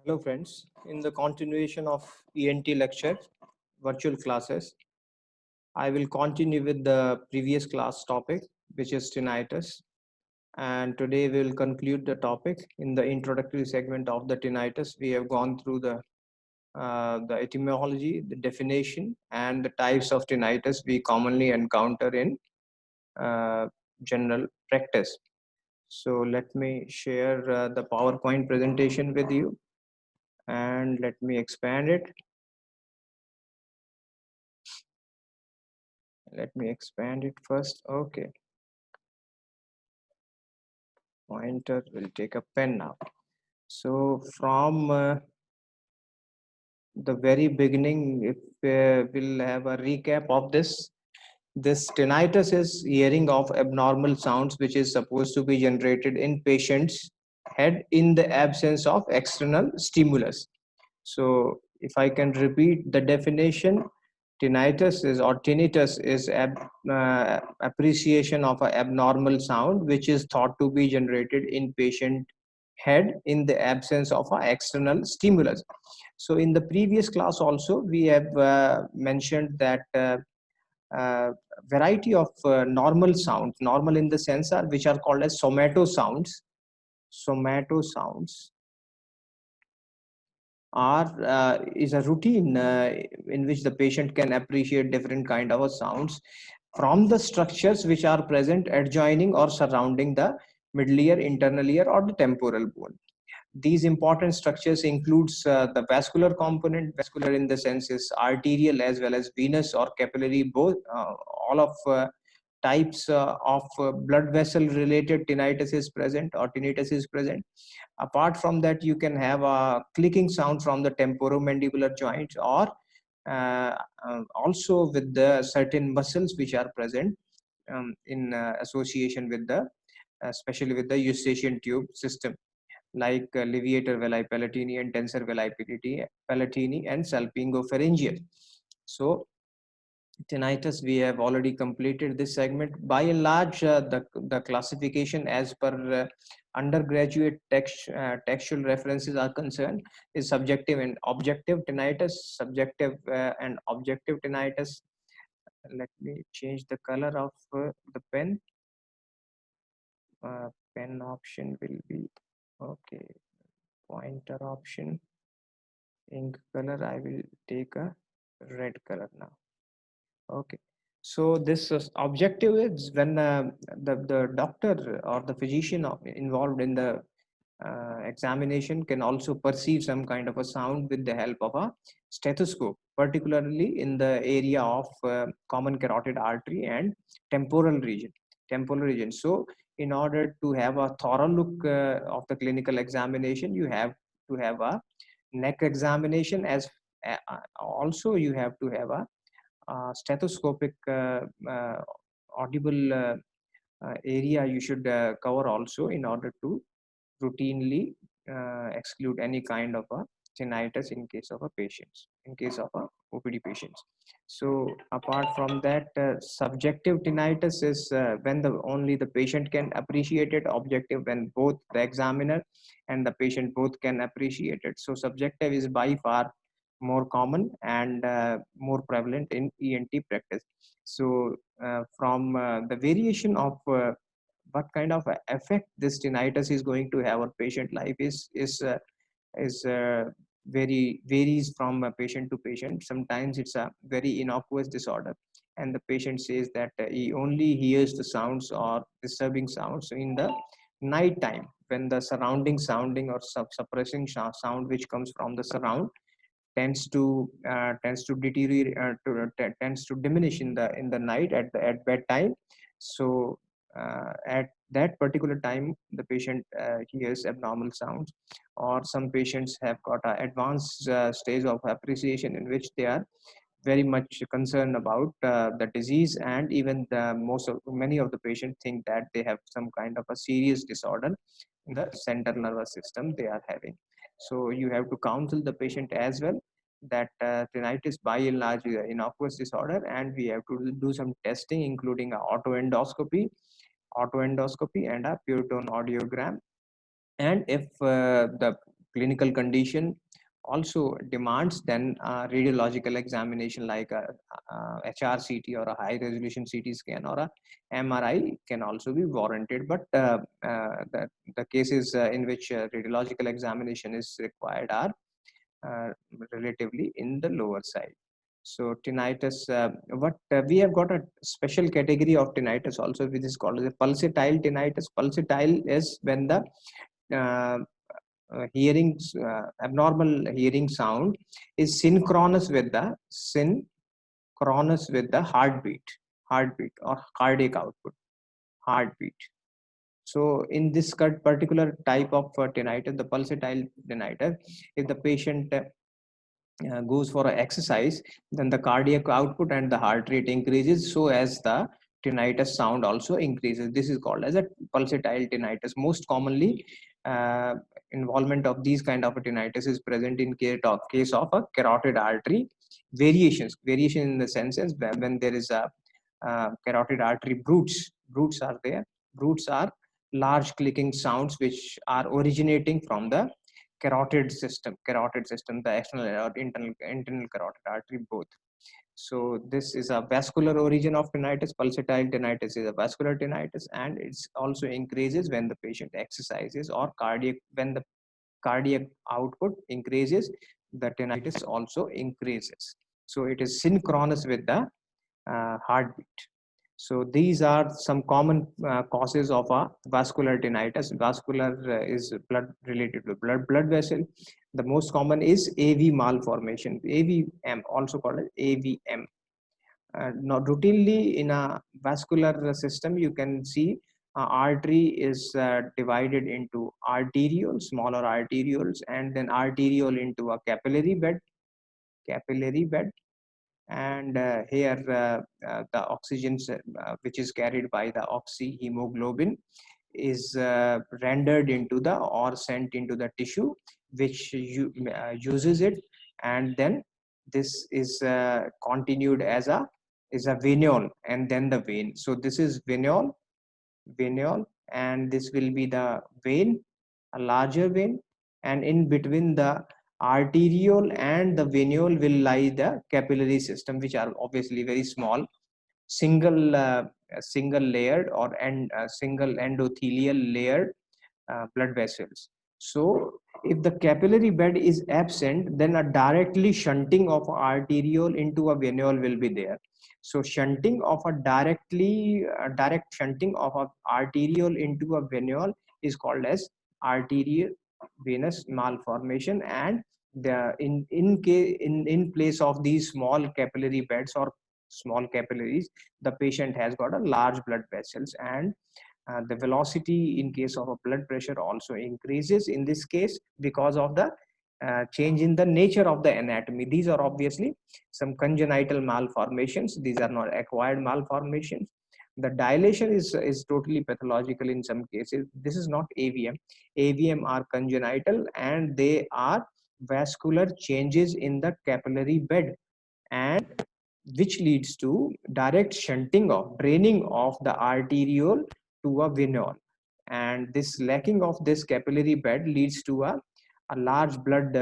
Hello friends, in the continuation of ENT lecture, virtual classes, I will continue with the previous class topic, which is tinnitus. And today we will conclude the topic. In the introductory segment of the tinnitus, we have gone through the etymology, the definition, and the types of tinnitus we commonly encounter in uh, general practice. So let me share the PowerPoint presentation with you, and let me expand it. Let me expand it first. Okay, pointer will take a pen now. So from the very beginning, if we'll have a recap of this tinnitus is hearing of abnormal sounds which is supposed to be generated in patient's head in the absence of external stimulus. So if I can repeat the definition, tinnitus is appreciation of an abnormal sound which is thought to be generated in patient head in the absence of an external stimulus. So in the previous class also we have mentioned that uh, variety of normal sounds, normal in the sense are which are called as somato sounds. Somato sounds are is a routine in which the patient can appreciate different kind of sounds from the structures which are present adjoining or surrounding the middle ear, internal ear, or the temporal bone. These important structures includes the vascular component. Vascular in the sense is arterial as well as venous or capillary, both all of types of blood vessel related tinnitus is present or tinnitus is present. Apart from that, you can have a clicking sound from the temporomandibular joint, or also with the certain muscles which are present in association with the especially with the eustachian tube system, like levator velar palatini and tensor velar palatini and salpingopharyngeal. So tinnitus, we have already completed this segment. By and large, the classification as per undergraduate textual references are concerned is subjective and objective tinnitus. Subjective and objective tinnitus. Let me change the color of the pen. Pen option will be okay. Pointer option, ink color, I will take a red color now. Okay. So this is objective is when the doctor or the physician involved in the examination can also perceive some kind of a sound with the help of a stethoscope, particularly in the area of common carotid artery and temporal region. Temporal region. So in order to have a thorough look of the clinical examination, you have to have a neck examination, as also you have to have a stethoscopic audible area you should cover also in order to routinely exclude any kind of a tinnitus in case of a patients, in case of a OPD patients. So apart from that, subjective tinnitus is when the only the patient can appreciate it. Objective when both the examiner and the patient both can appreciate it. So subjective is by far more common and more prevalent in ENT practice. So from the variation of what kind of effect this tinnitus is going to have on patient life is very varies from patient to patient. Sometimes it's a very innocuous disorder, and the patient says that he only hears the sounds or disturbing sounds in the night time, when the surrounding sounding or suppressing sound which comes from the surround tends to deteriorate tends to diminish in the night at bedtime. So at that particular time the patient hears abnormal sounds, or some patients have got an advanced stage of appreciation in which they are very much concerned about the disease, and even many of the patients think that they have some kind of a serious disorder in the central nervous system they are having. So you have to counsel the patient as well that tinnitus by and large is an innocuous disorder, and we have to do some testing including a autoendoscopy and a pure tone audiogram. And if the clinical condition also demands then radiological examination like a, HRCT or a high resolution CT scan or a MRI can also be warranted. But the cases in which radiological examination is required are uh, relatively in the lower side. So tinnitus, what we have got a special category of tinnitus also, which is called the pulsatile tinnitus. Pulsatile is when the uh, hearing abnormal hearing sound is synchronous with the heartbeat or cardiac output, heartbeat. So in this particular type of tinnitus, the pulsatile tinnitus, if the patient goes for an exercise, then the cardiac output and the heart rate increases, so as the tinnitus sound also increases. This is called as a pulsatile tinnitus. Most commonly, uh, involvement of these kind of a tinnitus is present in case of a carotid artery variation in the senses when there is a carotid artery broods are there. Broods are large clicking sounds which are originating from the carotid system, the external or internal carotid artery, both. So this is a vascular origin of tinnitus. Pulsatile tinnitus is a vascular tinnitus, and it's also increases when the patient exercises or cardiac when the cardiac output increases, the tinnitus also increases. So it is synchronous with the heartbeat. So these are some common causes of a vascular tinnitus. Vascular is blood related to blood vessel. The most common is AV malformation, AVM, also called as AVM. Now, routinely in a vascular system, you can see artery is divided into arterioles, smaller arterioles, and then arteriole into a capillary bed, and here the oxygen which is carried by the oxyhemoglobin is rendered into the or sent into the tissue which uses it, and then this is continued as a venule and then the vein. So this is venule, and this will be the vein, a larger vein, and in between the arteriole and the venule will lie the capillary system, which are obviously very small, single layered or single endothelial layered blood vessels. So if the capillary bed is absent, then a directly shunting of arteriole into a venule will be there. So shunting of a direct shunting of a arteriole into a venule is called as arterial venous malformation. And the in place of these small capillary beds or small capillaries, the patient has got a large blood vessels, and the velocity in case of a blood pressure also increases in this case because of the change in the nature of the anatomy. These are obviously some congenital malformations. These are not acquired malformations. The dilation is totally pathological in some cases. This is not AVM. AVM are congenital, and they are vascular changes in the capillary bed, and which leads to direct shunting of draining of the arteriole to a venule. And this lacking of this capillary bed leads to a large blood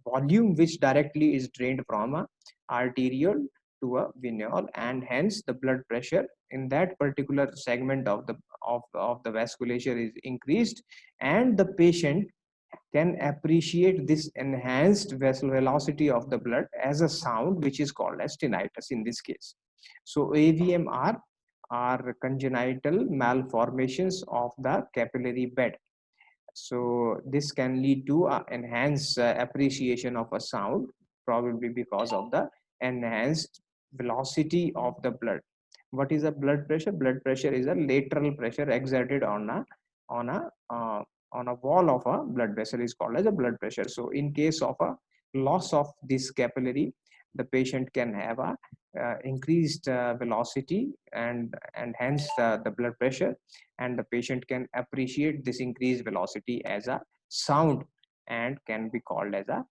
volume which directly is drained from a arteriole to a venule, and hence the blood pressure in that particular segment of the vasculature is increased, and the patient can appreciate this enhanced vessel velocity of the blood as a sound which is called as tinnitus in this case. So AVM are congenital malformations of the capillary bed. So this can lead to enhanced appreciation of a sound, probably because of the enhanced velocity of the blood. What is a blood pressure? Blood pressure is a lateral pressure exerted on a uh, on a wall of a blood vessel is called as a blood pressure. So in case of a loss of this capillary, the patient can have a increased velocity, and hence the blood pressure, and the patient can appreciate this increased velocity as a sound and can be called as a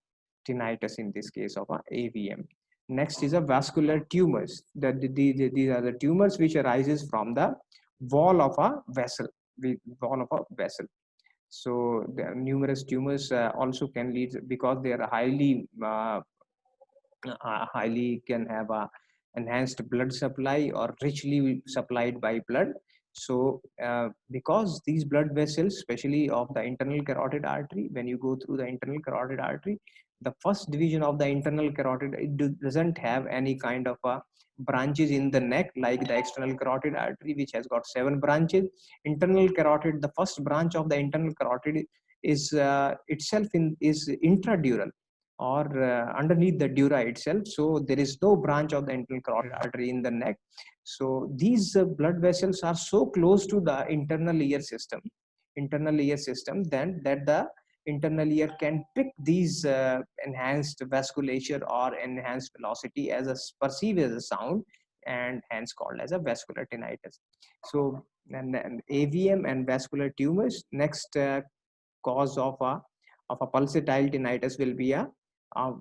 tinnitus in this case of a AVM. Next is a vascular tumors. These are the tumors which arises from the wall of a vessel, So the numerous tumors also can lead, because they are highly can have a enhanced blood supply or richly supplied by blood. So because these blood vessels, especially of the internal carotid artery, when you go through the internal carotid artery, the first division of the internal carotid, doesn't have any kind of a branches in the neck like the external carotid artery, which has got 7 branches. Internal carotid, the first branch of the internal carotid is itself is intradural, or underneath the dura itself. So there is no branch of the internal carotid artery in the neck. So these blood vessels are so close to the internal ear system, then that the internal ear can pick these enhanced vasculature or enhanced velocity as a perceived as a sound, and hence called as a vascular tinnitus. So and AVM and vascular tumors, next cause of a pulsatile tinnitus will be a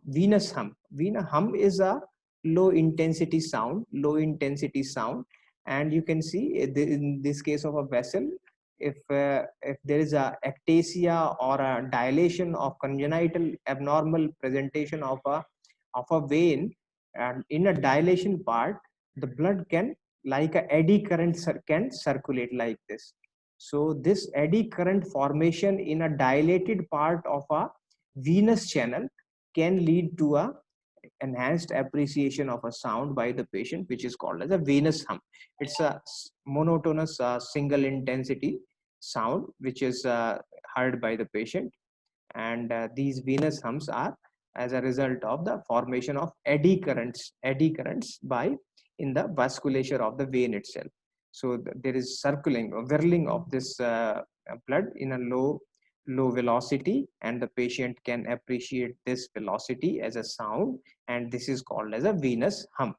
venous hum. Venous hum is a low intensity sound, and you can see in this case of a vessel, if there is a ectasia or a dilation of congenital abnormal presentation of a vein, and in a dilation part, the blood can, like a eddy current, can circulate like this. So this eddy current formation in a dilated part of a venous channel can lead to a enhanced appreciation of a sound by the patient, which is called as a venous hum. It's a monotonous single intensity sound which is heard by the patient, and these venous hums are as a result of the formation of eddy currents by in the vasculature of the vein itself. So there is circling or whirling of this blood in a low velocity, and the patient can appreciate this velocity as a sound, and this is called as a venous hum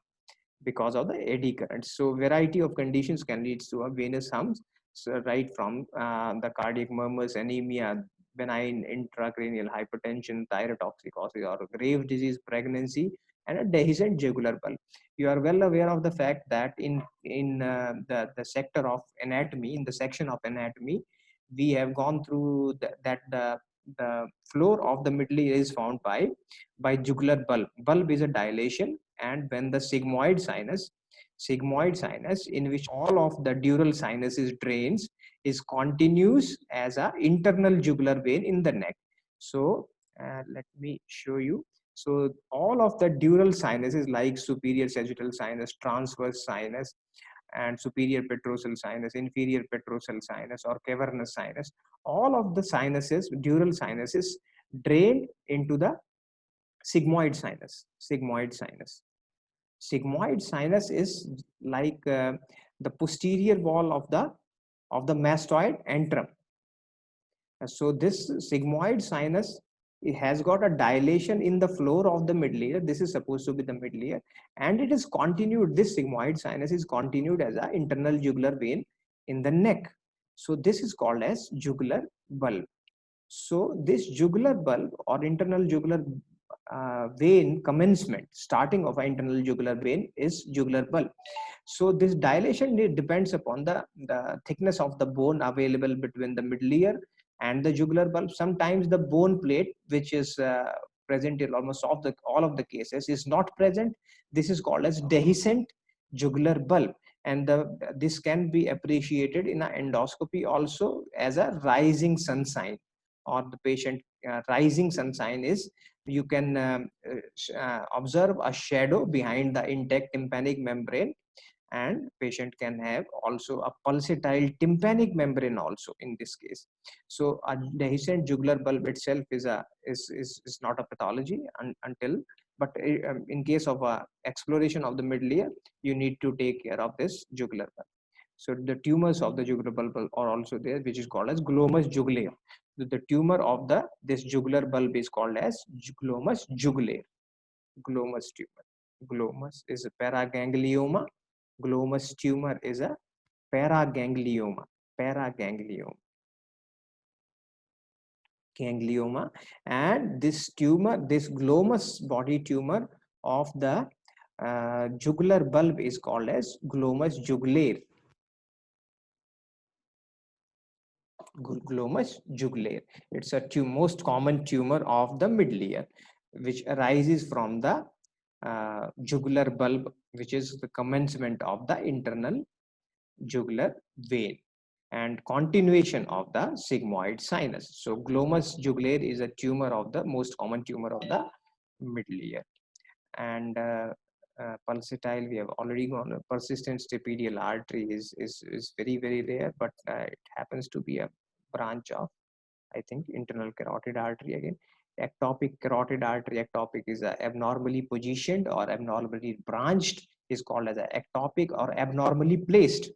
because of the eddy currents. So variety of conditions can lead to a venous hums, so right from the cardiac murmurs, anemia, benign intracranial hypertension, thyrotoxicosis, or grave disease, pregnancy, and a dehiscent jugular bulb. You are well aware of the fact that in the sector of anatomy, in the section of anatomy, we have gone through that the floor of the middle ear is found by jugular bulb. Bulb is a dilation, and when the sigmoid sinus in which all of the dural sinus is drains, is continues as a internal jugular vein in the neck. So let me show you. So all of the dural sinuses like superior sagittal sinus, transverse sinus, and superior petrosal sinus, inferior petrosal sinus, or cavernous sinus, all of the sinuses, dural sinuses, drain into the sigmoid sinus. Sigmoid sinus is like the posterior wall of the mastoid antrum. So this sigmoid sinus, it has got a dilation in the floor of the middle ear. This is supposed to be the middle ear, and it is continued. This sigmoid sinus is continued as an internal jugular vein in the neck. So this is called as jugular bulb. So this jugular bulb or internal jugular vein commencement, starting of an internal jugular vein, is jugular bulb. So this dilation depends upon the thickness of the bone available between the middle ear and the jugular bulb. Sometimes the bone plate, which is present in almost all of the cases, is not present. This is called as dehiscent jugular bulb, and this can be appreciated in an endoscopy also as a rising sun sign, or the patient rising sun sign is, you can observe a shadow behind the intact tympanic membrane, and patient can have also a pulsatile tympanic membrane also in this case. So a dehiscent jugular bulb itself is not a pathology until, but in case of a exploration of the middle ear, you need to take care of this jugular bulb. So the tumors of the jugular bulb are also there, which is called as glomus jugulare. The tumor of this jugular bulb is called as glomus jugulare. Glomus tumor. Glomus is a paraganglioma. Glomus tumor is a paraganglioma. Paraganglioma. Ganglioma. And this tumor, this glomus body tumor of the jugular bulb is called as glomus jugulare. glomus jugulare. It's a most common tumor of the middle ear, which arises from the jugular bulb, which is the commencement of the internal jugular vein and continuation of the sigmoid sinus. So glomus jugulare is a tumor of the most common tumor of the middle ear. And pulsatile, we have already gone. Persistent stapedial artery is very, very rare, but it happens to be a branch of, I think, internal carotid artery again. Ectopic carotid artery, ectopic is abnormally positioned or abnormally branched, is called as a ectopic, or abnormally placed.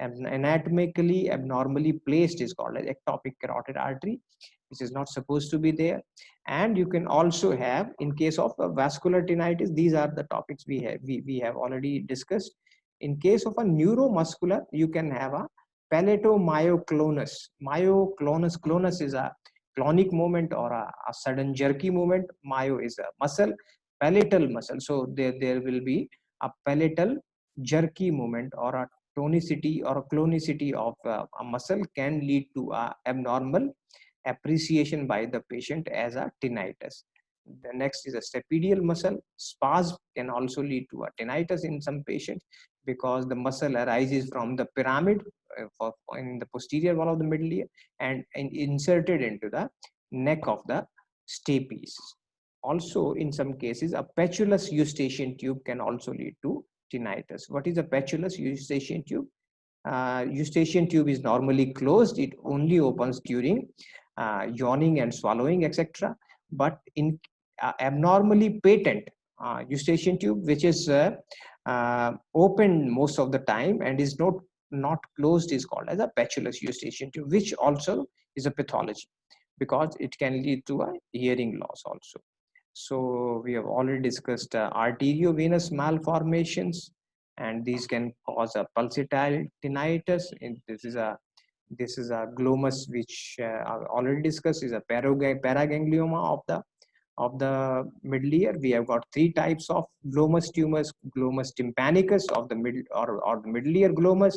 Anatomically abnormally placed is called as ectopic carotid artery, which is not supposed to be there. And you can also have, in case of vascular tinnitus, these are the topics we have already discussed. In case of a neuromuscular, you can have a palatomyoclonus. Clonus is a clonic movement or a sudden jerky movement. Myo is a muscle, palatal muscle. So there will be a palatal jerky movement, or a tonicity or a clonicity of a muscle can lead to a abnormal appreciation by the patient as a tinnitus. The next is a stapedial muscle. Spasm can also lead to a tinnitus in some patients, because the muscle arises from the pyramid in the posterior wall of the middle ear and inserted into the neck of the stapes. Also, in some cases, a patulous eustachian tube can also lead to tinnitus. What is a patulous eustachian tube? Eustachian tube is normally closed. It only opens during yawning and swallowing, etc. But in abnormally patent eustachian tube, which is open most of the time and is not closed, is called as a patulous eustachian tube, which also is a pathology, because it can lead to a hearing loss also. So we have already discussed arteriovenous malformations, and these can cause a pulsatile tinnitus. And this is a glomus, which I already discussed, is a paraganglioma of the middle ear. We have got three types of glomus tumors: glomus tympanicus of the middle, or the middle ear glomus,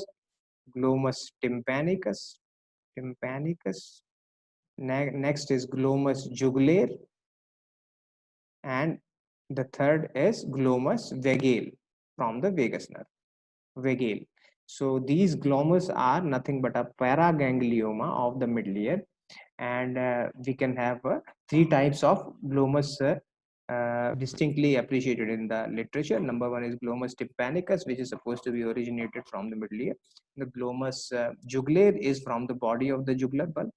glomus tympanicus. Next is glomus jugulare, and the third is glomus vagale from the vagus nerve. Vagale. So these glomus are nothing but a paraganglioma of the middle ear, and we can have three types of glomus distinctly appreciated in the literature. Number one is glomus tympanicus, which is supposed to be originated from the middle ear. The glomus jugulare is from the body of the jugular bulb.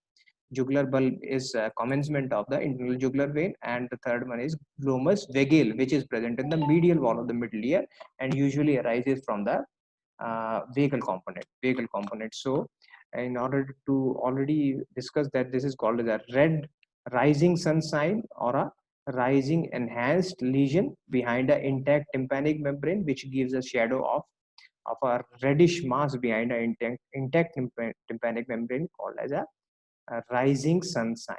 Jugular bulb is commencement of the internal jugular vein, and the third one is glomus vagale, which is present in the medial wall of the middle ear and usually arises from the vagal component. So in order to already discuss that, this is called as a red rising sun sign, or a rising enhanced lesion behind the intact tympanic membrane, which gives a shadow of a reddish mass behind the intact tympanic membrane, called as a rising sun sign.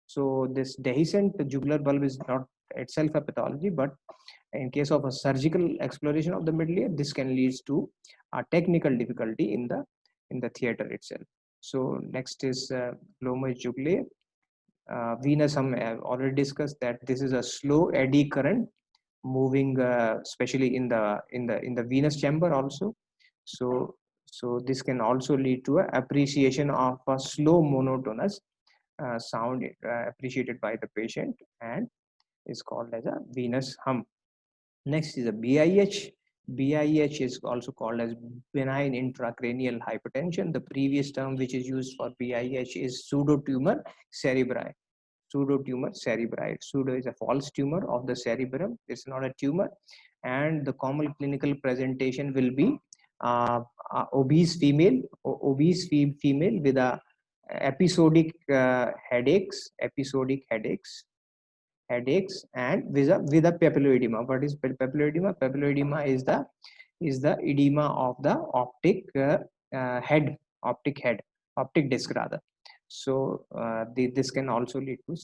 So this dehiscent jugular bulb is not itself a pathology, but in case of a surgical exploration of the middle ear, this can lead to a technical difficulty in the theater itself. So next is glomus jugulare. Venous hum, I have already discussed that this is a slow eddy current moving, especially in the venous chamber also. So this can also lead to a appreciation of a slow monotonous sound appreciated by the patient, and is called as a venous hum. Next is a BIH. BIH is also called as benign intracranial hypertension. The previous term which is used for BIH is pseudotumor cerebri. Pseudotumor cerebri. Pseudo is a false tumor of the cerebrum. It's not a tumor. And the common clinical presentation will be obese female with a episodic headaches, and with a papilloedema. What is papilloedema? Papilloedema is the edema of the optic disc rather. So this can also lead to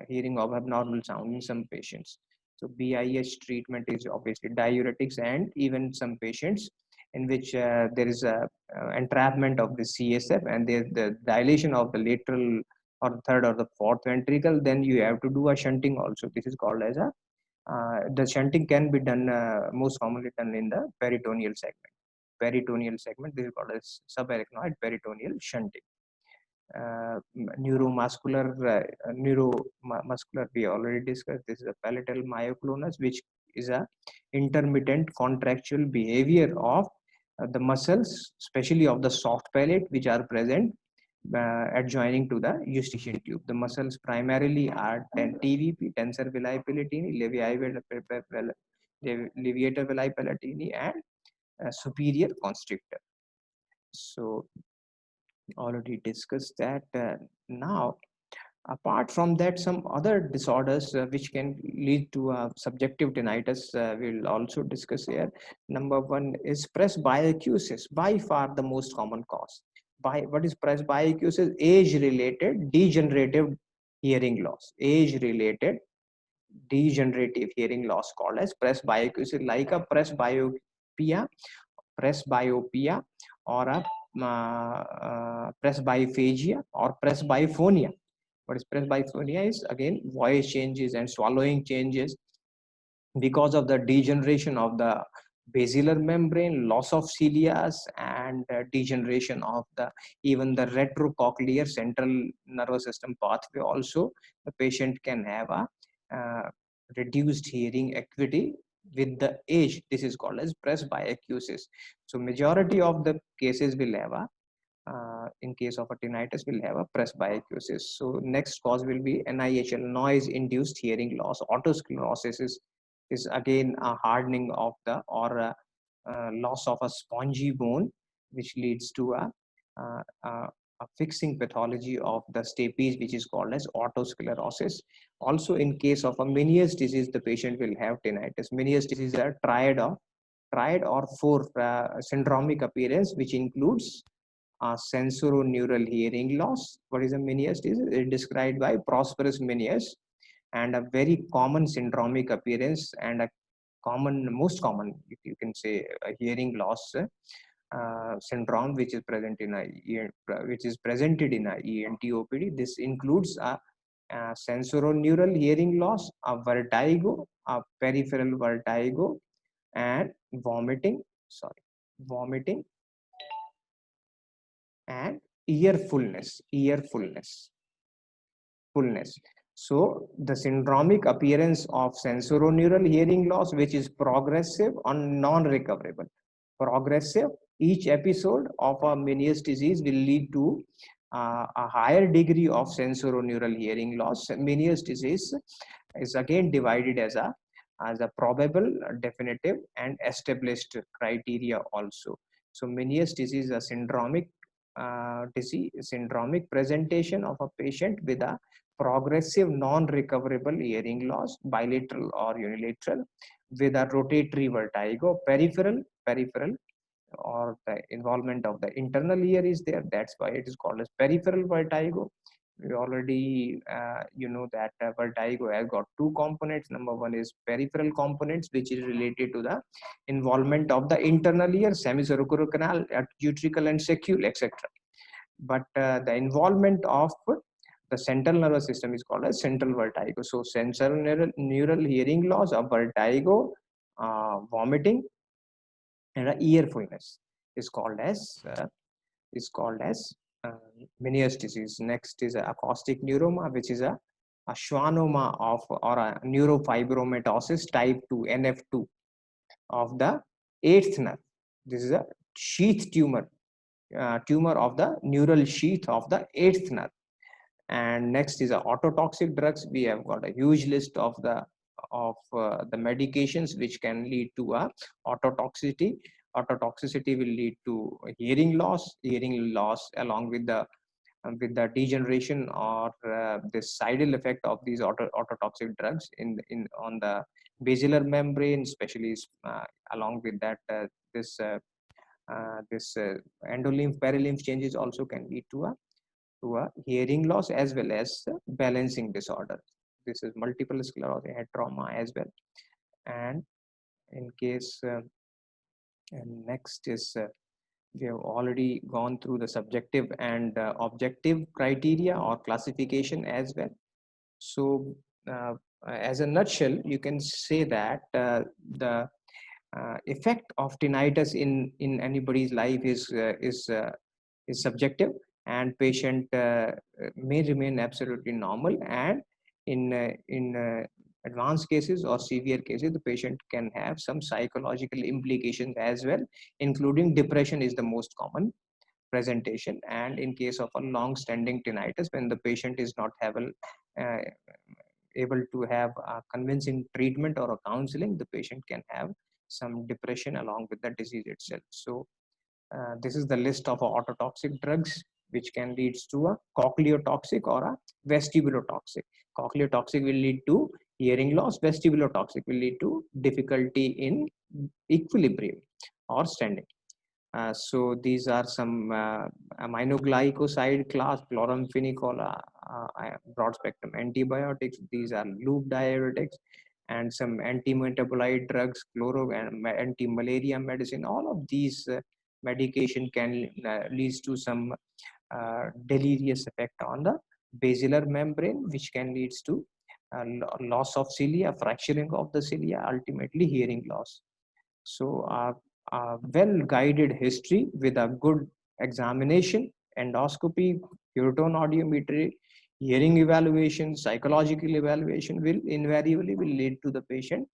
hearing of abnormal sound in some patients. So BIH treatment is obviously diuretics, and even some patients in which there is a entrapment of the CSF, and there's the dilation of the lateral or third or the fourth ventricle, then you have to do a shunting also. This is called as a the shunting can be done most commonly done in the peritoneal segment. Peritoneal segment, this is called as subarachnoid peritoneal shunting. Neuromuscular, we already discussed. This is a palatal myoclonus, which is a intermittent contractual behavior of the muscles, especially of the soft palate, which are present adjoining to the eustachian tube. The muscles primarily are TVP, tensor villi palatini, levator villi palatini, and superior constrictor. So already discussed that. Now, apart from that, some other disorders which can lead to subjective tinnitus we'll also discuss here. Number one is presbyacusis, by far the most common cause. By what is presbyacusis? Age-related degenerative hearing loss. Age-related degenerative hearing loss called as presbyacusis, like a presbyopia, or a presbyphagia or presbyphonia. What is presbyphonia? Is again voice changes and swallowing changes because of the degeneration of the basilar membrane, loss of cilia, and degeneration of the even the retrocochlear central nervous system pathway. Also, the patient can have a reduced hearing acuity with the age. This is called as presbyacusis. So majority of the cases will have a in case of a tinnitus will have a presbyacusis. So next cause will be NIHL, noise induced hearing loss. Otosclerosis is again a hardening of the or loss of a spongy bone, which leads to a fixing pathology of the stapes, which is called as otosclerosis. Also, in case of a Meniere's disease, the patient will have tinnitus. Meniere's disease is a triad or four syndromic appearance, which includes sensoroneural hearing loss. What is a Meniere's disease? It is described by prosperous Meniere's, and a very common syndromic appearance, and a most common, if you can say, a hearing loss syndrome, which is present in which is presented in a ENT OPD. This includes a sensoroneural hearing loss, a vertigo, a peripheral vertigo, and vomiting. Vomiting and fullness. So the syndromic appearance of sensoroneural hearing loss, which is progressive and non-recoverable. Progressive, each episode of a Meniere's disease will lead to a higher degree of sensoroneural hearing loss. Meniere's disease is again divided as a probable, definitive, and established criteria also. So Meniere's disease is a syndromic presentation of a patient with a progressive non-recoverable hearing loss, bilateral or unilateral, with a rotatory vertigo, peripheral, or the involvement of the internal ear is there. That's why it is called as peripheral vertigo. We already that vertigo has got two components. Number one is peripheral components, which is related to the involvement of the internal ear, semicervical canal, utricle and saccule, etc. But the involvement of the central nervous system is called as central vertigo. So sensorineural neural hearing loss, of vertigo, vomiting, and earfulness is called as Meniere's disease. Next is acoustic neuroma, which is a schwannoma of or a neurofibromatosis type 2, NF2, of the eighth nerve. This is a sheath tumor of the neural sheath of the eighth nerve. And next is ototoxic drugs. We have got a huge list of the medications which can lead to ototoxicity. Ototoxicity will lead to hearing loss along with the degeneration or the sidal effect of these ototoxic drugs on the basilar membrane, especially along with that this endolymph perilymph changes also can lead to a hearing loss as well as balancing disorder. This is multiple sclerosis, head trauma as well. And in case And next is we have already gone through the subjective and objective criteria or classification as well. So, as a nutshell, you can say that the effect of tinnitus in anybody's life is subjective, and patient may remain absolutely normal, and in advanced cases or severe cases the patient can have some psychological implications as well, including depression is the most common presentation. And in case of a long standing tinnitus, when the patient is not uh, able to have a convincing treatment or a counseling, the patient can have some depression along with the disease itself. So this is the list of ototoxic drugs which can lead to a cochleotoxic or a vestibulotoxic. Cochleotoxic will lead to hearing loss. Vestibulotoxic will lead to difficulty in equilibrium or standing. So these are some aminoglycoside class, chloramphenicol, broad spectrum antibiotics. These are loop diuretics and some anti-metabolite drugs, chloro and anti-malaria medicine. All of these medication can lead to some deleterious effect on the basilar membrane, which can lead to loss of cilia, fracturing of the cilia, ultimately hearing loss. So, a well guided history with a good examination, endoscopy, puriton audiometry, hearing evaluation, psychological evaluation will invariably will lead to the patient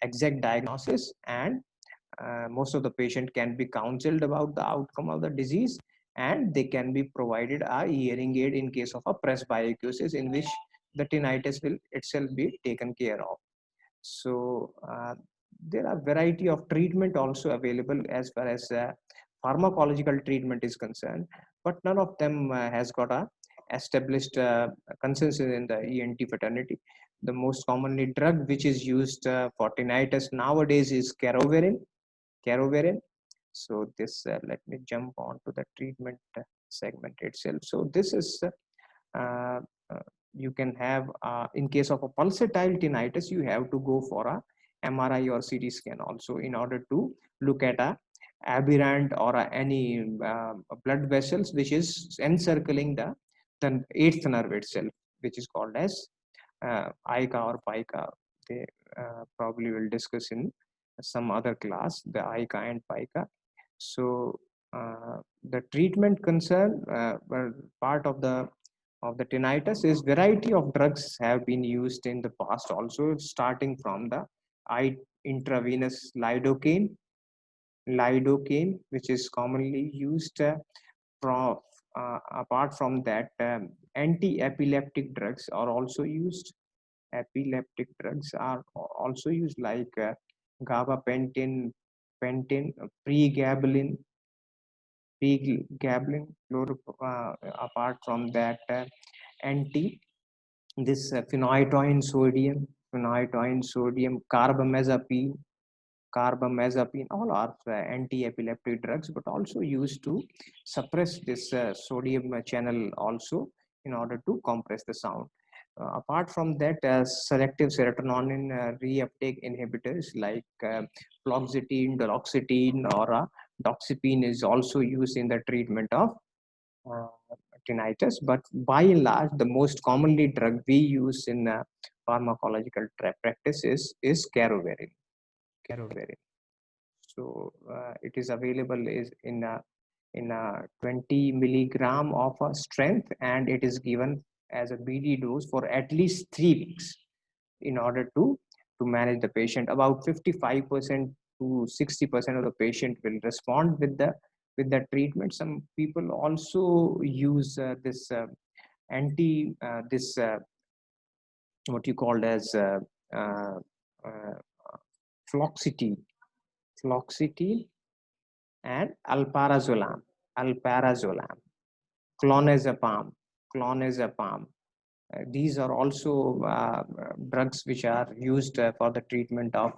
exact diagnosis, and most of the patient can be counseled about the outcome of the disease, and they can be provided a hearing aid in case of a presbyocusis, in which the tinnitus will itself be taken care of. So there are variety of treatment also available as far as pharmacological treatment is concerned, but none of them has got a established consensus in the ENT fraternity. The most commonly drug which is used for tinnitus nowadays is carovarin. So this let me jump on to the treatment segment itself. So this is uh, uh, you can have in case of a pulsatile tinnitus, you have to go for a MRI or CT scan also in order to look at a aberrant or any blood vessels which is encircling the eighth nerve itself, which is called as ICA or PICA. They probably will discuss in some other class the ICA and PICA. So the treatment concern, well, part of the tinnitus is variety of drugs have been used in the past also, starting from the intravenous lidocaine, which is commonly used from apart from that, anti-epileptic drugs are also used. Epileptic drugs are also used like gabapentin, pregabalin, apart from that, anti this phenytoin sodium, carbamazepine, all are anti-epileptic drugs, but also used to suppress this sodium channel also in order to compress the sound. Apart from that, selective serotonin reuptake inhibitors like fluoxetine, duloxetine, or doxepin is also used in the treatment of uh, tinnitus. But by and large, the most commonly drug we use in pharmacological practice is carovarin. So it is available is in a 20 milligram of a strength, and it is given as a BD dose for at least 3 weeks in order to manage the patient. About 55% to 60% of the patient will respond with the treatment. Some people also use this anti this what you called as uh, uh, fluoxetine, fluoxetine and alprazolam, clonazepam, clonazepam. These are also drugs which are used for the treatment of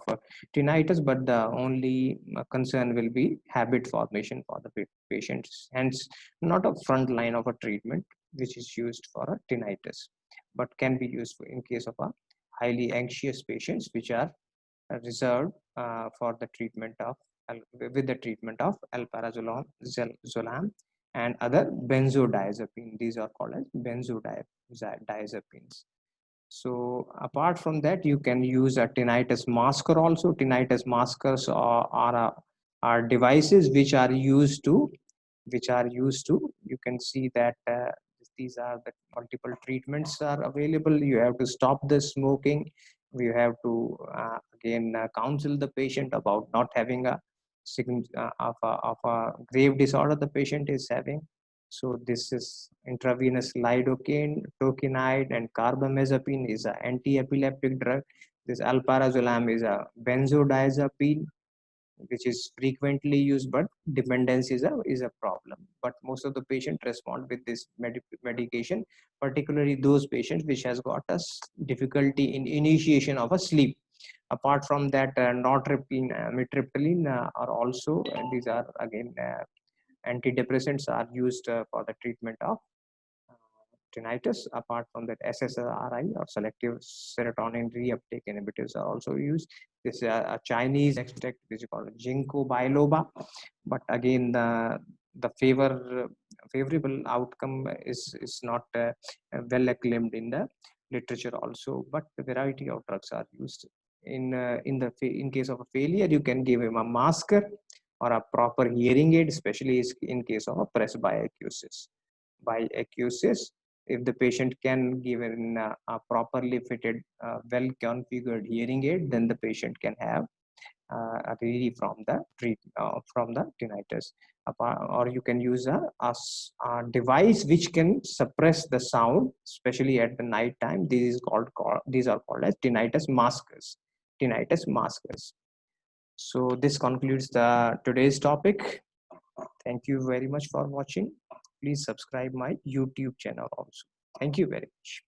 tinnitus, but the only concern will be habit formation for the patients. Hence, not a front line of a treatment which is used for a tinnitus, but can be used in case of a highly anxious patients, which are reserved for the treatment of with the treatment of alprazolam and other benzodiazepine. These are called as benzodiazepines. So apart from that, you can use a tinnitus masker also. Tinnitus maskers are devices which are used to, you can see that these are the multiple treatments are available. You have to stop the smoking. You have to again counsel the patient about not having a of a grave disorder the patient is having. So this is intravenous lidocaine, tocinide, and carbamazepine is an anti-epileptic drug. This alprazolam is a benzodiazepine which is frequently used, but dependence is a problem. But most of the patient respond with this medication, particularly those patients which has got a difficulty in initiation of a sleep. Apart from that, nortriptyline, amitriptyline are also, these are again antidepressants are used for the treatment of tinnitus. Apart from that, SSRI or selective serotonin reuptake inhibitors are also used. This is a Chinese extract which is called ginkgo biloba, but again the favorable outcome is not well acclaimed in the literature also. But a variety of drugs are used. In case of a failure, you can give him a masker or a proper hearing aid, especially in case of a presbyacusis. By if the patient can give a properly fitted, well configured hearing aid, then the patient can have a relief from the tinnitus. Or you can use a device which can suppress the sound, especially at the night time. These are called as tinnitus maskers. Tinnitus maskers. So this concludes the today's topic. Thank you very much for watching. Please subscribe my YouTube channel also. Thank you very much.